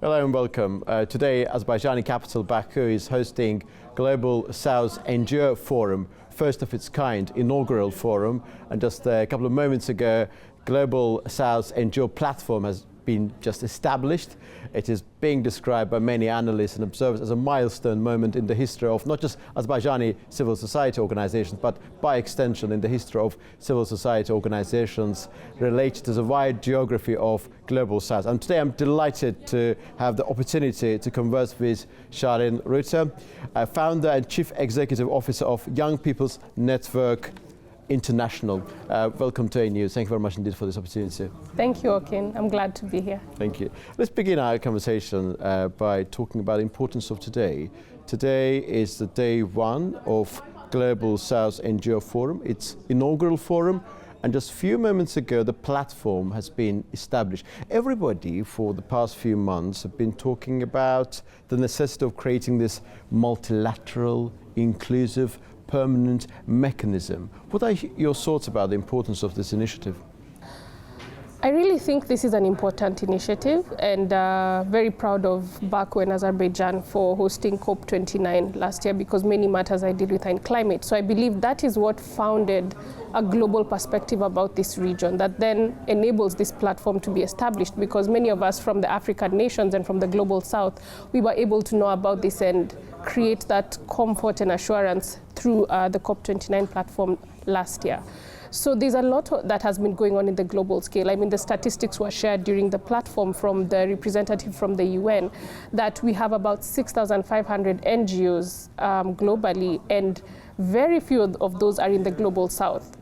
Hello and welcome. Today, Azerbaijani capital Baku is hosting Global South NGO Forum, first of its kind, inaugural forum. And just a couple of moments ago, Global South NGO platform has been just established. It is being described by many analysts and observers as a milestone moment in the history of not just Azerbaijani civil society organizations, but by extension in the history of civil society organizations related to the wide geography of Global South. And today I'm delighted to have the opportunity to converse with Sharin Rutte, founder and chief executive officer of Young People's Network International. Welcome to AnewZ. Thank you very much indeed for this opportunity. Thank you, Okin. I'm glad to be here. Thank you. Let's begin our conversation by talking about the importance of today. Today is the day one of Global South NGO Forum. It's inaugural forum, and just a few moments ago the platform has been established. Everybody for the past few months have been talking about the necessity of creating this multilateral, inclusive, permanent mechanism. What are your thoughts about the importance of this initiative? I really think this is an important initiative, and very proud of Baku and Azerbaijan for hosting COP29 last year, because many matters I deal with are in climate. So I believe that is what founded a global perspective about this region that then enables this platform to be established, because many of us from the African nations and from the Global South, we were able to know about this and create that comfort and assurance through the COP29 platform last year. So there's a lot that has been going on in the global scale. I mean, the statistics were shared during the platform from the representative from the UN that we have about 6,500 NGOs globally, and very few of those are in the Global South.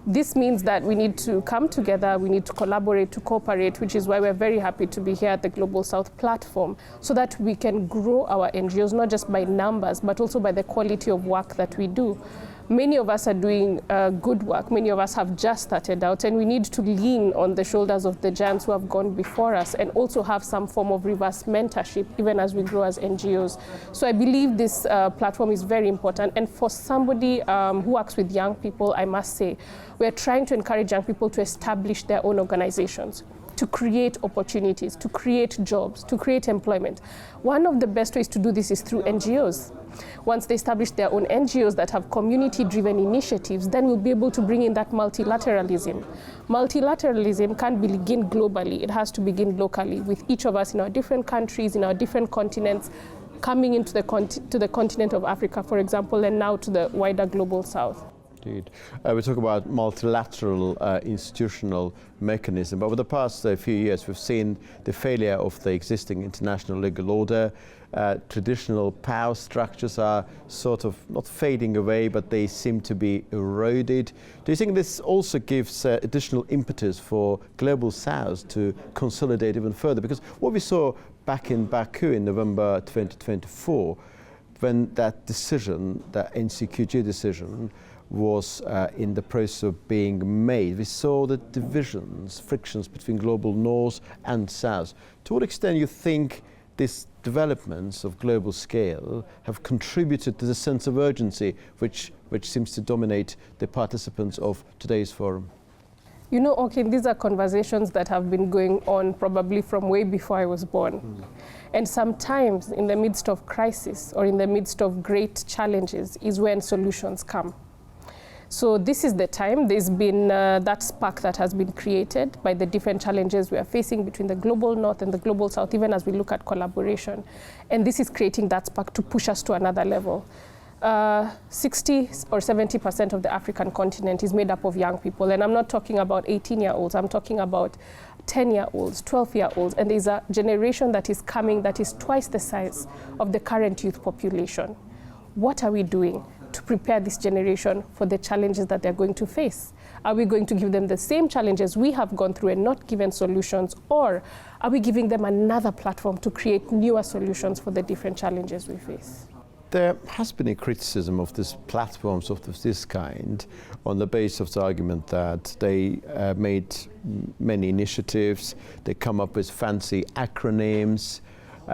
This means that we need to come together, we need to collaborate, to cooperate, which is why we're very happy to be here at the Global South platform, so that we can grow our NGOs, not just by numbers, but also by the quality of work that we do. Many of us are doing good work. Many of us have just started out, and we need to lean on the shoulders of the giants who have gone before us, and also have some form of reverse mentorship, even as we grow as NGOs. So I believe this platform is very important. And for somebody who works with young people, I must say, we're trying to encourage young people to establish their own organizations, to create opportunities, to create jobs, to create employment. One of the best ways to do this is through NGOs. Once they establish their own NGOs that have community-driven initiatives, then we'll be able to bring in that multilateralism. Multilateralism can't begin globally, it has to begin locally, with each of us in our different countries, in our different continents, coming into the continent of Africa, for example, and now to the wider Global South. Indeed. We talk about multilateral institutional mechanism. Over the past few years, we've seen the failure of the existing international legal order. Traditional power structures are sort of not fading away, but they seem to be eroded. Do you think this also gives additional impetus for Global South to consolidate even further? Because what we saw back in Baku in November 2024, when that decision, that NCQG decision, was in the process of being made, we saw the divisions, frictions between global north and south. To what extent do you think these developments of global scale have contributed to the sense of urgency which seems to dominate the participants of today's forum? You know, okay, these are conversations that have been going on probably from way before I was born. And sometimes in the midst of crisis or in the midst of great challenges is when solutions come. So this is the time. There's been that spark that has been created by the different challenges we are facing between the Global North and the Global South, even as we look at collaboration. And this is creating that spark to push us to another level. 60 or 70% of the African continent is made up of young people. And I'm not talking about 18-year-olds. I'm talking about 10-year-olds, 12-year-olds. And there's a generation that is coming that is twice the size of the current youth population. What are we doing to prepare this generation for the challenges that they're going to face? Are we going to give them the same challenges we have gone through and not given solutions? Or are we giving them another platform to create newer solutions for the different challenges we face? There has been a criticism of these platforms of this kind on the basis of the argument that they made many initiatives, they come up with fancy acronyms,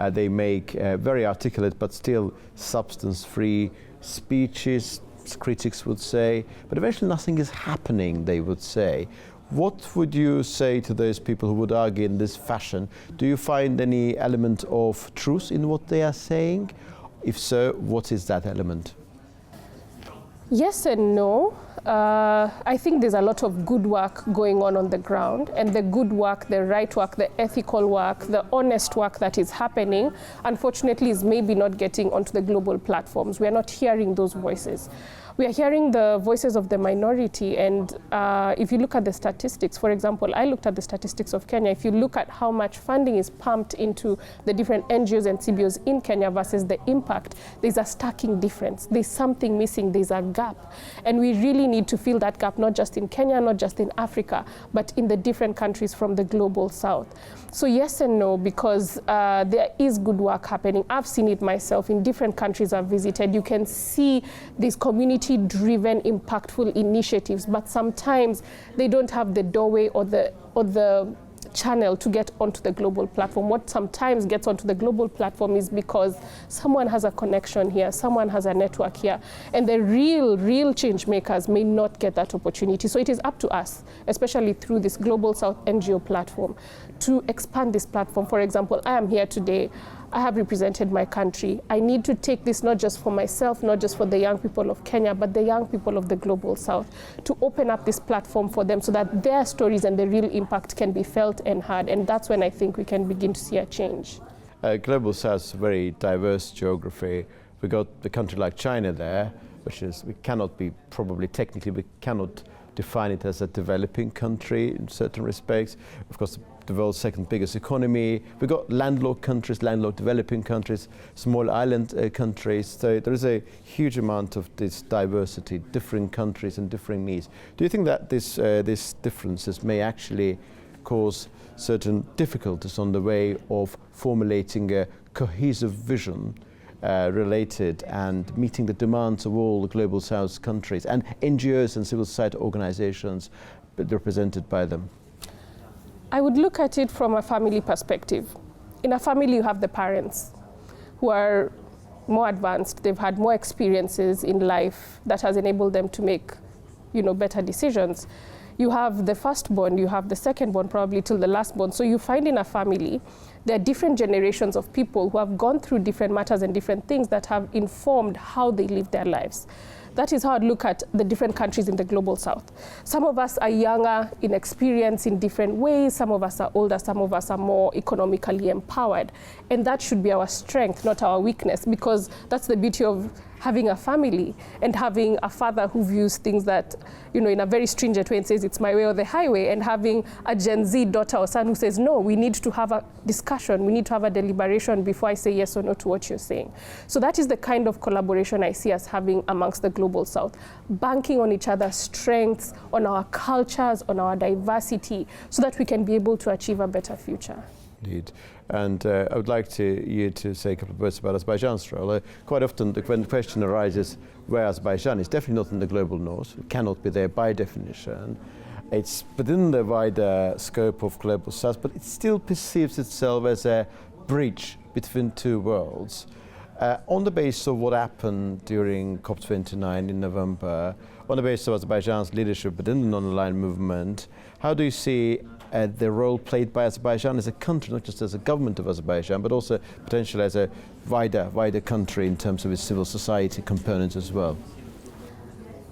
they make very articulate but still substance-free speeches, critics would say, but eventually nothing is happening, they would say. What would you say to those people who would argue in this fashion? Do you find any element of truth in what they are saying? If so, what is that element? Yes and no. I think there's a lot of good work going on the ground, and the good work, the right work, the ethical work, the honest work that is happening, unfortunately, is maybe not getting onto the global platforms. We are not hearing those voices. We are hearing the voices of the minority, and if you look at the statistics, for example, I looked at the statistics of Kenya. If you look at how much funding is pumped into the different NGOs and CBOs in Kenya versus the impact, there's a starking difference. There's something missing, there's a gap. And we really need to fill that gap, not just in Kenya, not just in Africa, but in the different countries from the global south. So yes and no, because there is good work happening. I've seen it myself in different countries I've visited. You can see these community-driven, impactful initiatives, but sometimes they don't have the doorway or the channel to get onto the global platform. What sometimes gets onto the global platform is because someone has a connection here, someone has a network here, and the real change makers may not get that opportunity. So it is up to us, especially through this Global South NGO platform, to expand this platform. For example, I am here today. I have represented my country. I need to take this not just for myself, not just for the young people of Kenya, but the young people of the Global South, to open up this platform for them so that their stories and the real impact can be felt and heard. And that's when I think we can begin to see a change. Global South is a very diverse geography. We got a country like China there, which is, we cannot be, probably technically, we cannot define it as a developing country in certain respects. Of course, the world's second biggest economy. We've got landlocked countries, landlocked developing countries, small island countries. So there is a huge amount of this diversity, different countries and differing needs. Do you think that these differences may actually cause certain difficulties on the way of formulating a cohesive vision related and meeting the demands of all the Global South countries and NGOs and civil society organizations represented by them? I would look at it from a family perspective. In a family, you have the parents who are more advanced. They've had more experiences in life that has enabled them to make, better decisions. You have the firstborn, you have the secondborn, probably till the lastborn. So you find in a family, there are different generations of people who have gone through different matters and different things that have informed how they live their lives. That is how I'd look at the different countries in the Global South. Some of us are younger in experience in different ways. Some of us are older. Some of us are more economically empowered. And that should be our strength, not our weakness, because that's the beauty of having a family and having a father who views things that, in a very stringent way and says it's my way or the highway, and having a Gen Z daughter or son who says, no, we need to have a discussion, we need to have a deliberation before I say yes or no to what you're saying. So that is the kind of collaboration I see us having amongst the Global South, banking on each other's strengths, on our cultures, on our diversity, so that we can be able to achieve a better future. Indeed. And I would like you to say a couple of words about Azerbaijan's role. Quite often when the question arises where Azerbaijan is, definitely not in the global north, it cannot be there by definition. It's within the wider scope of Global South, but it still perceives itself as a bridge between two worlds. On the basis of what happened during COP29 in November, on the basis of Azerbaijan's leadership within the non-aligned movement, how do you see the role played by Azerbaijan as a country, not just as a government of Azerbaijan, but also potentially as a wider country in terms of its civil society components as well?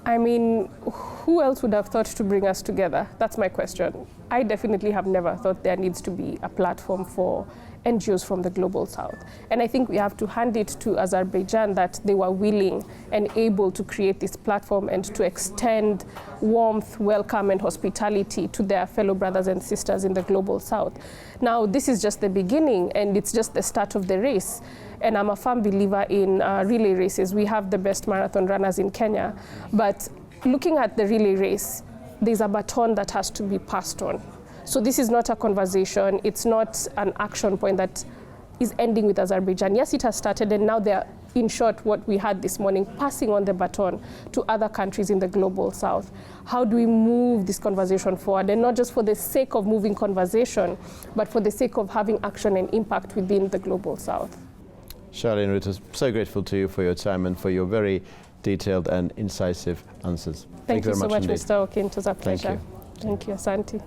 I mean, who else would have thought to bring us together? That's my question. I definitely have never thought there needs to be a platform for NGOs from the Global South. And I think we have to hand it to Azerbaijan that they were willing and able to create this platform and to extend warmth, welcome, and hospitality to their fellow brothers and sisters in the Global South. Now, this is just the beginning, and it's just the start of the race. And I'm a firm believer in relay races. We have the best marathon runners in Kenya. But looking at the relay race, there's a baton that has to be passed on. So this is not a conversation. It's not an action point that is ending with Azerbaijan. Yes, it has started, and now they're, in short, what we had this morning, passing on the baton to other countries in the Global South. How do we move this conversation forward? And not just for the sake of moving conversation, but for the sake of having action and impact within the Global South. Charlene, it was so grateful to you for your time and for your very detailed and incisive answers. Thank you very so much, indeed. Mr. Okin. It was a pleasure. Thank you. Thank you, asante.